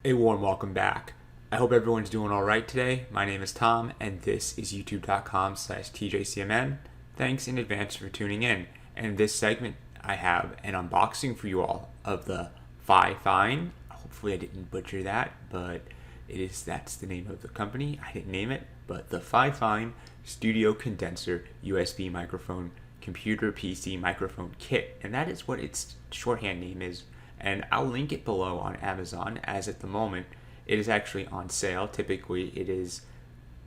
A warm welcome back. I hope everyone's doing alright today. My name is Tom and this is youtube.com/TJCMN. Thanks in advance for tuning in. And in this segment I have an unboxing for you all of the FIFINE. Hopefully I didn't butcher that, but that's the name of the company. I didn't name it, but the FIFINE Studio Condenser USB Microphone Computer PC Microphone Kit. And that is what its shorthand name is. And I'll link it below on Amazon, as at the moment it is actually on sale. Typically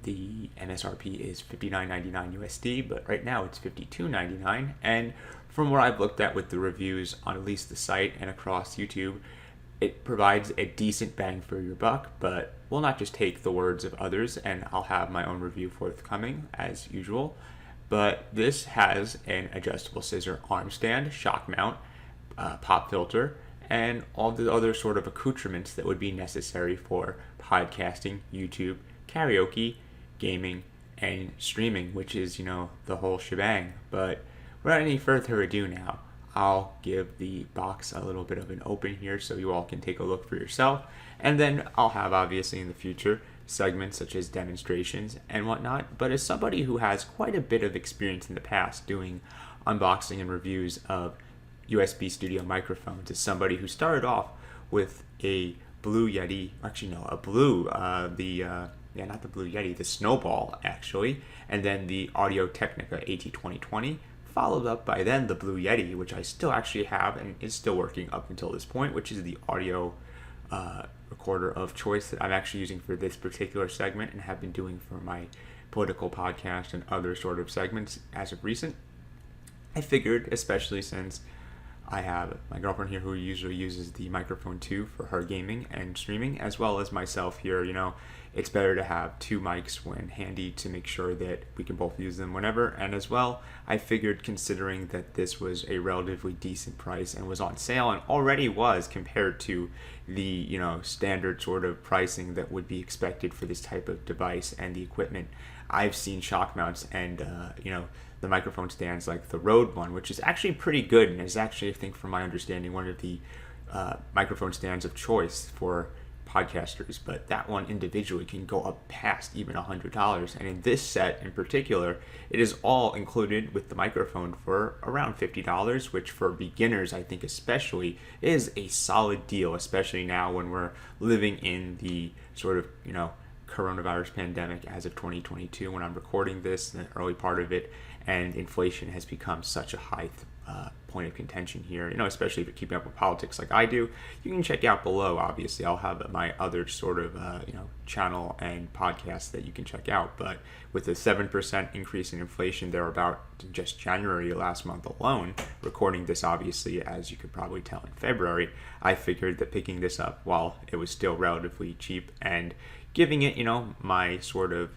the MSRP is $59.99 USD, but right now it's $52.99. And from what I've looked at with the reviews on at least the site and across YouTube, it provides a decent bang for your buck, but we'll not just take the words of others, and I'll have my own review forthcoming as usual. But this has an adjustable scissor arm stand, shock mount, pop filter, and all the other sort of accoutrements that would be necessary for podcasting, YouTube, karaoke, gaming, and streaming, which is, the whole shebang. But without any further ado now, I'll give the box a little bit of an open here so you all can take a look for yourself. And then I'll have, obviously, in the future, segments such as demonstrations and whatnot. But as somebody who has quite a bit of experience in the past doing unboxing and reviews of USB studio microphones, as somebody who started off with a Blue Yeti, not the Blue Yeti, the Snowball actually, and then the Audio Technica AT2020, followed up by then the Blue Yeti, which I still actually have and is still working up until this point, which is the audio recorder of choice that I'm actually using for this particular segment and have been doing for my political podcast and other sort of segments as of recent. I figured, especially since I have my girlfriend here who usually uses the microphone too for her gaming and streaming, as well as myself here, it's better to have two mics when handy to make sure that we can both use them whenever. And as well, I figured, considering that this was a relatively decent price and was on sale and already was compared to the, standard sort of pricing that would be expected for this type of device and the equipment. I've seen shock mounts and, the microphone stands like the Rode one, which is actually pretty good and is actually, I think from my understanding, one of the microphone stands of choice for podcasters. But that one individually can go up past even $100. And in this set in particular, it is all included with the microphone for around $50, which for beginners, I think especially, is a solid deal, especially now when we're living in the sort of, coronavirus pandemic as of 2022 when I'm recording this, the early part of it, and inflation has become such a high point of contention here, especially if you're keeping up with politics like I do. You can check out below, obviously. I'll have my other sort of, channel and podcast that you can check out. But with a 7% increase in inflation there about just January last month alone, recording this obviously, as you could probably tell, in February, I figured that picking this up while it was still relatively cheap and giving it, my sort of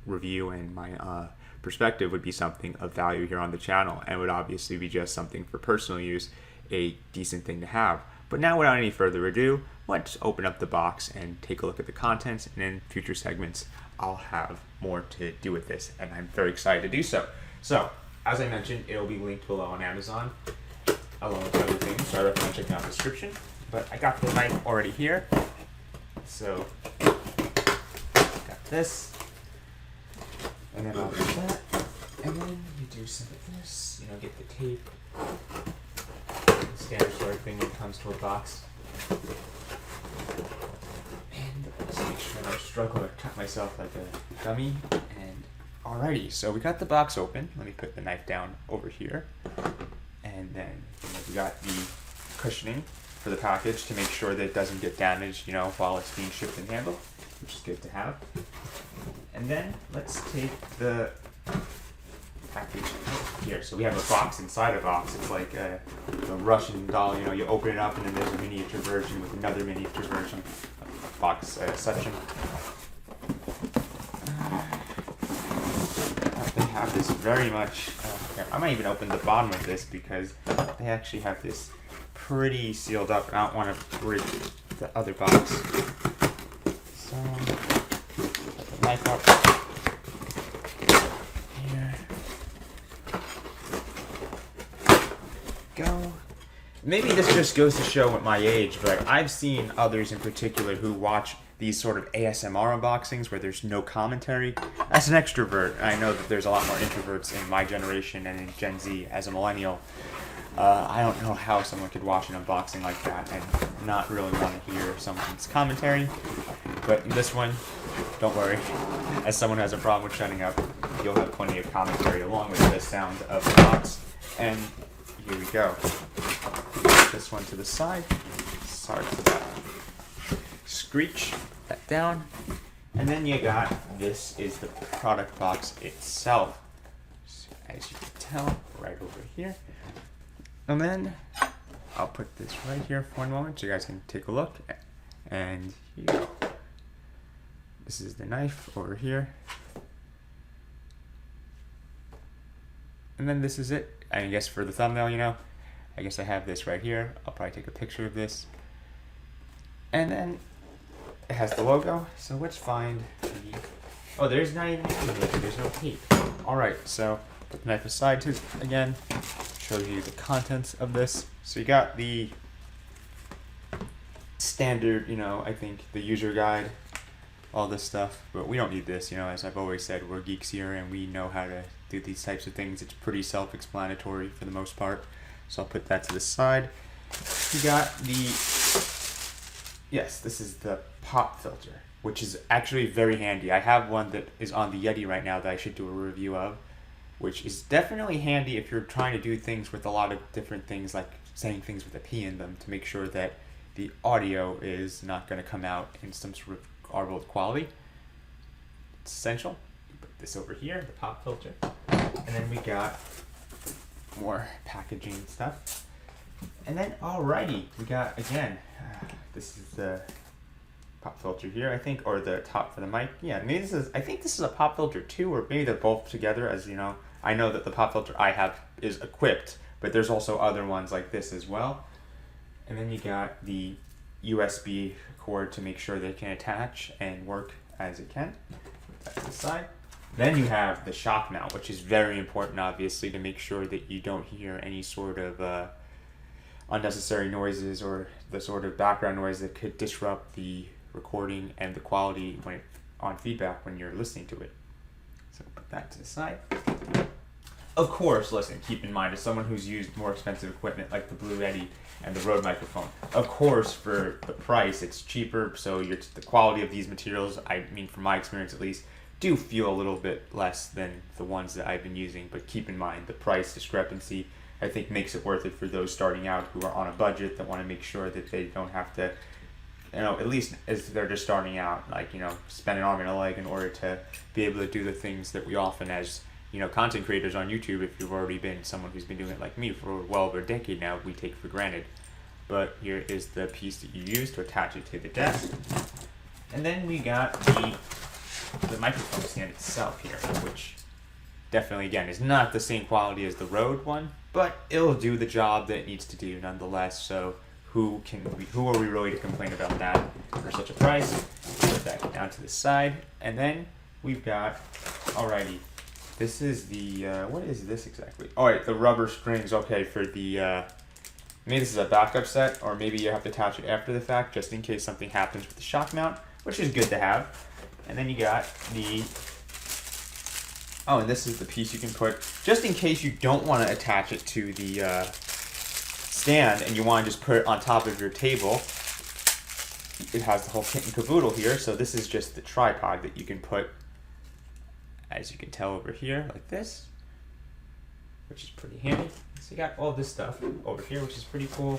review and my perspective would be something of value here on the channel, and would obviously be just something for personal use, a decent thing to have. But now, without any further ado, let's open up the box and take a look at the contents, and in future segments I'll have more to do with this, and I'm very excited to do so. So, as I mentioned, it'll be linked below on Amazon, along with other things, so I recommend checking out the description. But I got the knife already here, so got this. And then I'll do that, and then you do some of this, get the tape, the standard sort of thing when it comes to a box. And let's make sure I don't struggle to cut myself like a dummy. And alrighty, so we got the box open. Let me put the knife down over here. And then we got the cushioning for the package to make sure that it doesn't get damaged, while it's being shipped and handled, which is good to have. And then let's take the package here. So we have a box inside a box. It's like a Russian doll. You open it up and then there's a miniature version with another miniature version of box section. They have this very much. I might even open the bottom of this because they actually have this pretty sealed up. And I don't want to break the other box. So. Knife up here. Go. maybe this just goes to show at my age, but I've seen others in particular who watch these sort of ASMR unboxings where there's no commentary. As an extrovert, I know that there's a lot more introverts in my generation and in Gen Z as a millennial. I don't know how someone could watch an unboxing like that and not really want to hear someone's commentary. But in this one, don't worry. As someone who has a problem with shutting up, you'll have plenty of commentary along with the sound of the box. And here we go. Put this one to the side. Sorry for that. Screech that down. And then you got, this is the product box itself. So as you can tell, right over here. And then I'll put this right here for one moment so you guys can take a look. And here you go. This is the knife over here. And then this is it. I guess for the thumbnail, you know, I guess I have this right here. I'll probably take a picture of this. And then it has the logo. So let's find the, oh, there's not even, there's no tape. All right, so put the knife aside too, again. Show you the contents of this. So you got the standard, you know, I think the user guide, all this stuff, but we don't need this, you know, as I've always said, we're geeks here and we know how to do these types of things. It's pretty self-explanatory for the most part. So I'll put that to the side. You got the, yes, this is the pop filter, which is actually very handy. I have one that is on the Yeti right now that I should do a review of, which is definitely handy if you're trying to do things with a lot of different things, like saying things with a P in them, to make sure that the audio is not going to come out in some sort of garbled quality. It's essential. You put this over here, the pop filter, and then we got more packaging stuff. And then, alrighty, we got, again, this is the pop filter here, I think, or the top for the mic. Yeah, maybe this is, I think this is a pop filter too, or maybe they're both together, as you know. I know that the pop filter I have is equipped, but there's also other ones like this as well. And then you got the USB cord to make sure they can attach and work as it can. Put that to the side. Then you have the shock mount, which is very important, obviously, to make sure that you don't hear any sort of unnecessary noises or the sort of background noise that could disrupt the recording and the quality when on feedback when you're listening to it. So put that to the side. Of course, listen, keep in mind, as someone who's used more expensive equipment like the Blue Yeti and the Rode microphone, of course, for the price, it's cheaper, so the quality of these materials, I mean, from my experience at least, do feel a little bit less than the ones that I've been using, but keep in mind, the price discrepancy, I think, makes it worth it for those starting out who are on a budget that want to make sure that they don't have to, you know, at least as they're just starting out, like, you know, spend an arm and a leg in order to be able to do the things that we often, as, you know, content creators on YouTube, if you've already been someone who's been doing it like me for well over a decade now, we take for granted. But here is the piece that you use to attach it to the desk. And then we got the microphone stand itself here, which definitely, again, is not the same quality as the Rode one, but it'll do the job that it needs to do nonetheless. So who are we really to complain about that for such a price? Put that down to the side. And then we've got, alrighty, this is the, what is this exactly? Alright, the rubber strings, okay, for the, maybe this is a backup set, or maybe you have to attach it after the fact, just in case something happens with the shock mount, which is good to have. And then you got the, oh, and this is the piece you can put, just in case you don't want to attach it to the stand, and you want to just put it on top of your table. It has the whole kit and caboodle here, so this is just the tripod that you can put, as you can tell over here, like this, which is pretty handy. So you got all this stuff over here, which is pretty cool.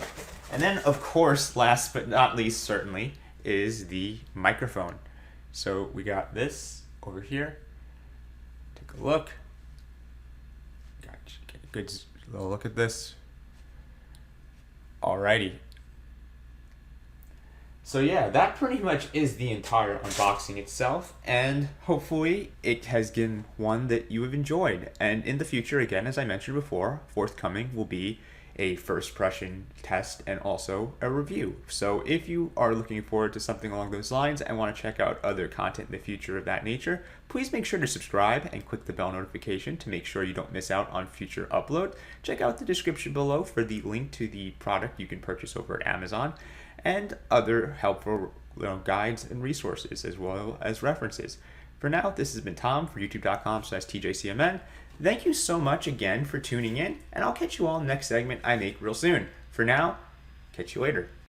And then, of course, last but not least, certainly, is the microphone. So we got this over here. Take a look. Get a good little look at this. Alrighty. So yeah, that pretty much is the entire unboxing itself, and hopefully it has been one that you have enjoyed. And in the future, again, as I mentioned before, forthcoming will be a first impression test, and also a review. So if you are looking forward to something along those lines and want to check out other content in the future of that nature, please make sure to subscribe and click the bell notification to make sure you don't miss out on future uploads. Check out the description below for the link to the product you can purchase over at Amazon and other helpful guides and resources as well as references. For now, this has been Tom for youtube.com/TJCMN. Thank you so much again for tuning in, and I'll catch you all in the next segment I make real soon. For now, catch you later.